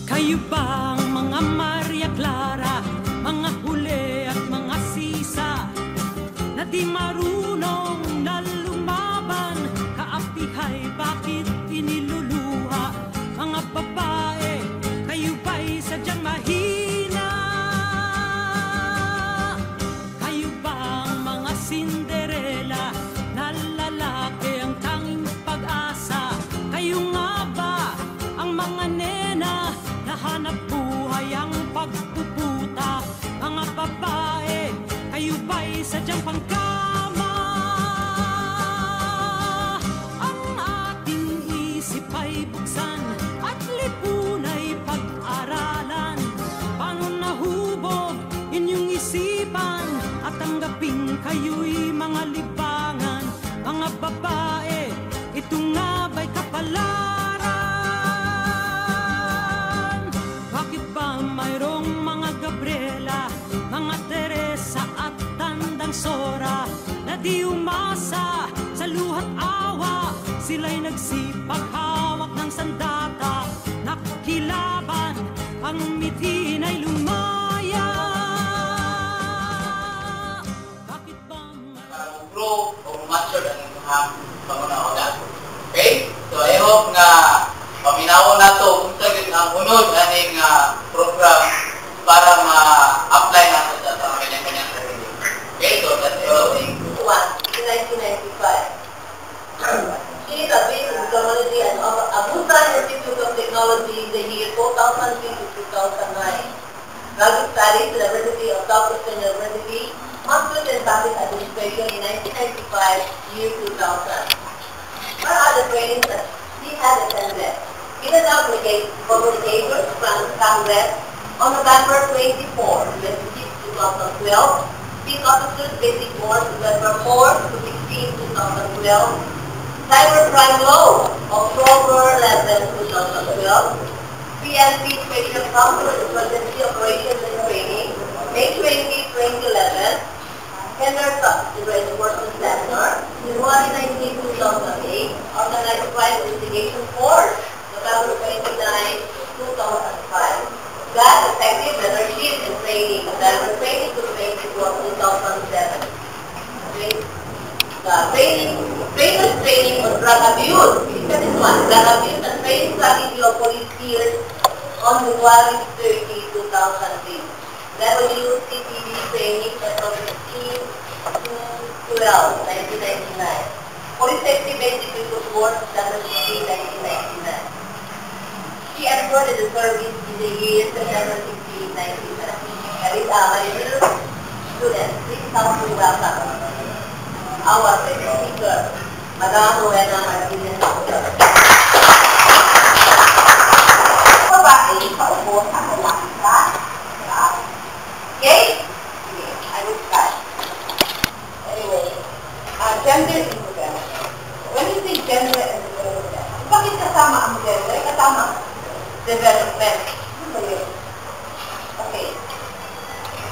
Kayo ba ang mga Maria Clara, mga huli at mga sisa, na di marunong na lumaban? Kaapihay, bakit iniluluha? Mga babae, kayo ba'y sadyang mahina? Kayo ba ang mga Cinderella, na lalaki ang tanging pag-asa? Kayo nga ba ang mga nena, hanap buhay ang pagpuputa? Mga babae, kayo ba'y sadyang pangkama? Ang ating isip ay buksan at lipun ay pag-aralan. Paano nahubog inyong isipan at tanggapin kayo'y mga libangan? Mga babae, ito nga ba'y kapalaran? Mayroong mga Gabriela, mga Teresa at tandang Sora, na di umasa sa luha't awa. Sila'y nagsipaghawak ng sandata, nakilaban, ang mitin ay lumaya. Bakit ba grow o mature ang inyong pangunaonan? Okay? So I hope na paminawon na ito kung saglit ang unod aning program para ma-apply na ito sa kanyang-kanyang sarili. Okay, so that's it. In 1995, she is a base in technology and Abuja Institute of Technology in the year 2003 to 2009. Graduate studies at the University of Southwestern University, Master's in Public Administration in 1995, year 2000. What are the trainings that she has attended? It is obligated for Communications Congress on November 24, 2012, Peace Officers Basic Course November 4 to 16, 2012, Cybercrime Law, October 11, 2012, PNP Special Council Emergency Operations and Training, May 20, 2011, Henderson Enforcement Seminar, January 19, 2008, Organized Crime Investigation Course, November 29, 2005. God Effective Leadership and Training, November 20 to 24, 2007. Okay. Training on drug abuse. That is one. Drug abuse and training strategy of police years on January 30, 2008. WCTV training from 15 to 12, 1999. Police Safety Basic Report Board, December 16, 1999. She entered the service in the year September 16, 1999. That is my little student. Please come to welcome our speaker, Madam Rowena Martinez. Babae, paupo sa kailangan ka. Okay? I will start. Anyway, gender development. When you say gender and development, bakit kasama ang gender? Kasama development. Okay.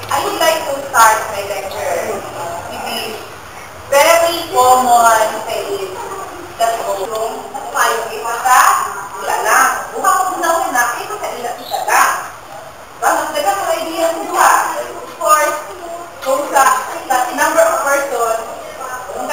I would like to start my lecture with the very common phase that goes from 5 ka, wala na. Buka ko na na, ito sa ilang isa ka. Bakit ka sa idea mo ba? Of course, kung sa number of person, kung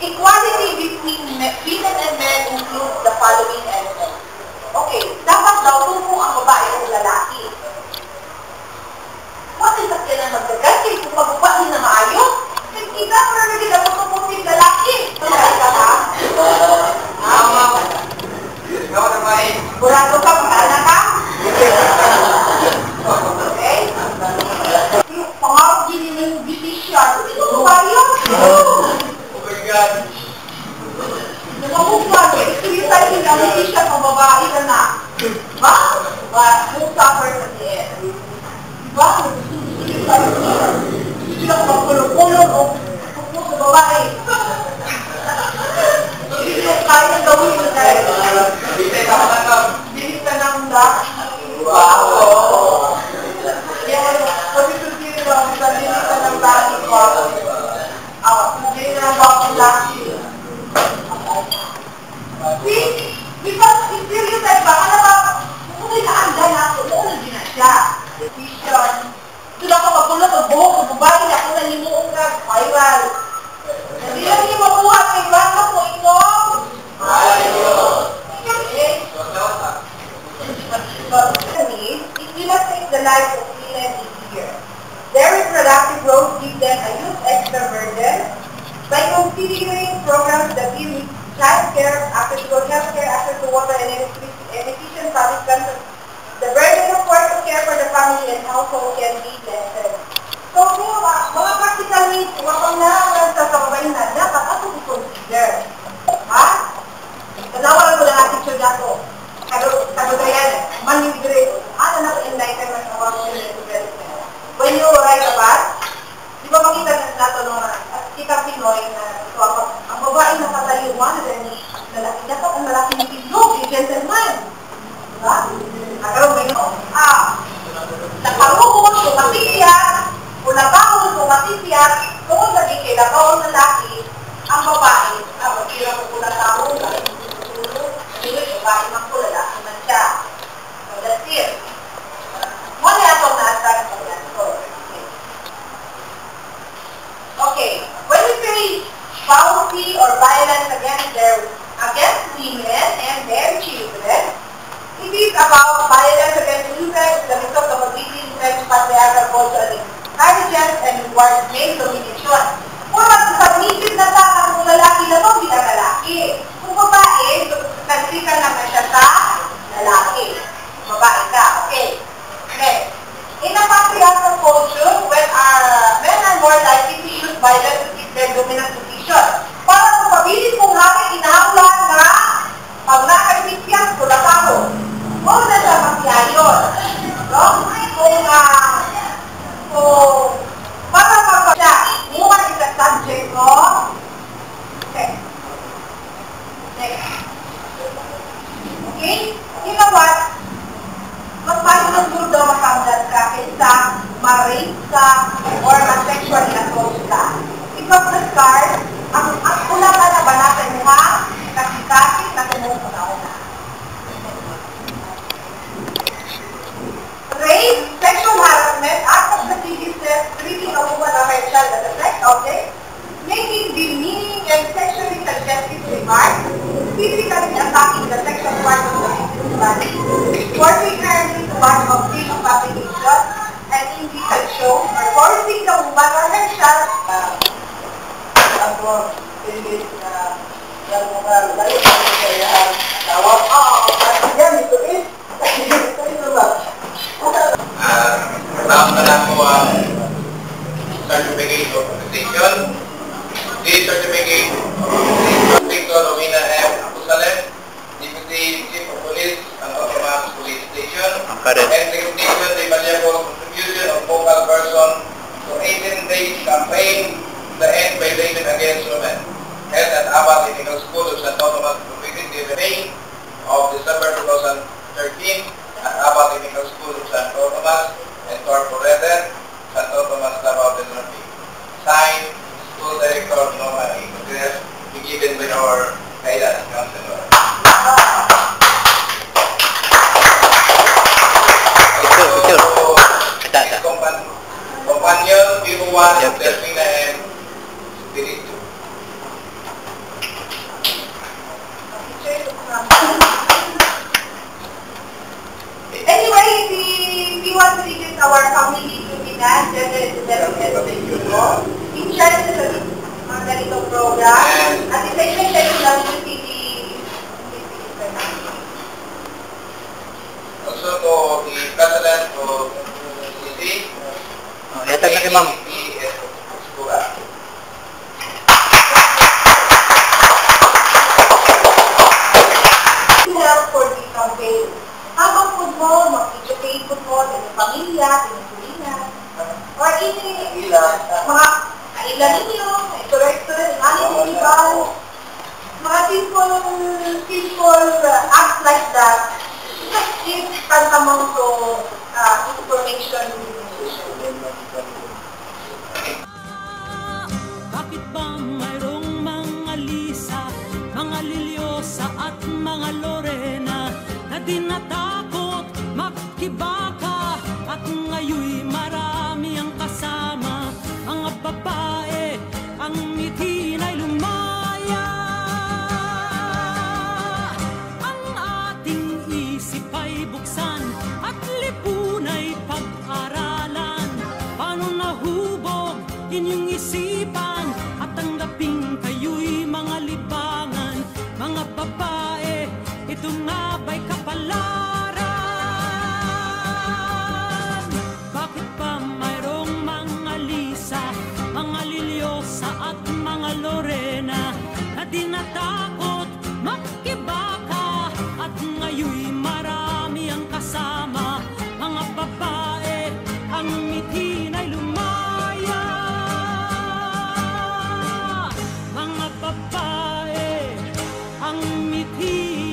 Equality between women and men includes the following elements. Okay, dapat daw tumo ang babae o lalaki. Bakit sa kailan magdaganti kung pagbabae na maayos? Kita mo na naging dapat tumuting lalaki. Malaki ka ba? Ikaw na ba eh? Burado ka, mag-anak ka? Okay? Pangarap din yung decision. Ito mo ba yun? Oh my God! Nakamupan, ito yung tayo yung decision ng babae ka na. Ba? Who suffers at the end? Diba? Hindi ako magpulong-pulong o pupo sa babae. Hindi ko kaya gawin mo tayo. Bilis ka ng dak. Wow! Yan, pag-itutin ko, bilis ka ng laki ko. Hindi na ba akong laki? See? Because in stereotype ba, ano ba? Kung may naanda na ako, noon din na siya. Decision. Doon ako magpulong ang buhok ng babae na ako nalimuong ka, viral. Hindi lang niyo makuha kay Bata po ito. It illustrates the life of women each year. Their reproductive growth gives them a huge extra burden. By considering programs that give child care, access to health care, access to water, and efficient public transport, the burden of work to care for the family and household can be lessened. So, mga practical needs, wakang na sa kababayan na dapat ako i-consider. Ha? Tanawalan ko lang ang teacher dato. Kagudayan, manipulate. Ano na ko enlightenment ng mga development. When you write about, di ba makita nato nung kita Pinoy na ito ako, ang babae na patayuan na rin lalaki dapat ang lalaki ni Pindog, yung gentleman. Diba? Nagkaroon ba yun? Napanguhon kung matitiyat, kung nabahon kung matitiyat, kung naging kailangan ng lalaki, ang babae, magkira ko kung natawag, hindi babae man ko, lalaki man siya. So that's it. Muna akong na-attract ko yan. Okay, when we say policy or violence against women and their children, it is about violence against women, the result of a deeply entrenched patriarchal culture that encourages and rewards male domination. Kung mag-submissive na sa kung lalaki na ito, bilang lalaki. Kung babae, kansikan lang na siya sa lalaki. Babae ka, okay. Next. In a patriarchal culture, when men are more likely to use violence to keep their dominant position. Para sa pabilis kong hari, inahawlan na pag nakaibigan ko na tao. Huwag na siya magsiayon. No? Kung para magpasya, human is a subject of sex. Okay? You know what? Mas paano ng guru daw makamdad ka kaysa ma-rape ka or ma-sexually assault ka. Because the scars, ang una ka na ba natin mukha, kasi na tumuko na una. Rape, sexual harassment, act of lasciviousness, treating a woman or her child as a sex object, making demeaning and sexually suggestive remarks, physically attacking the sexual part of the victim's body, forcing her into part of film publication and indecent show, or forcing the woman or her child Tapos na po ang certificate of position. This certificate is Victor Romina M. Apusalem, Deputy Chief of Police ng Automatic Police Station, and recognition the valuable contribution of vocal person to 18-day campaign to end violation against women, held at Abba Technical School of Santo Tomas Province the day of December 2013 at Abba Technical School of Santo Tomas and Corporated, Santo Tomas, Davao del Norte. Signed, School Director Norma E. Gutierrez, be given by our guidance counselor. Companion, Vivo 1, Delphina M. Spiritu. itong program. At isa-isa lang yung TV. Also to the president of the Yatag na kay ma'am. For the campaign. Habang food mo, mag-educate food mo, sa pamilya, sa or any mga kailan ninyo, ito-restaurant, mga simple acts like that, just give tantamount to information. Bakit ba mayroong mga Lisa, mga Liliosa at mga Lorena na di natakot makibaka at ngayoy marami ang kasama, mga babae ang mitin ay lumaya. Ang ating isip ay buksan at lipunay pag-aralan. Paano nahubog inyong isipan at tanggaping kayo'y mga libangan, mga babae, ito nga ba'y kapalaran? Bakit ba mayroong mga Lisa, mga Liliosa at mga Lorena na di natakot makibaka at ngayoy marami ang kasama, mga babae ang mitin ay lumaya. Mga babae ang mitin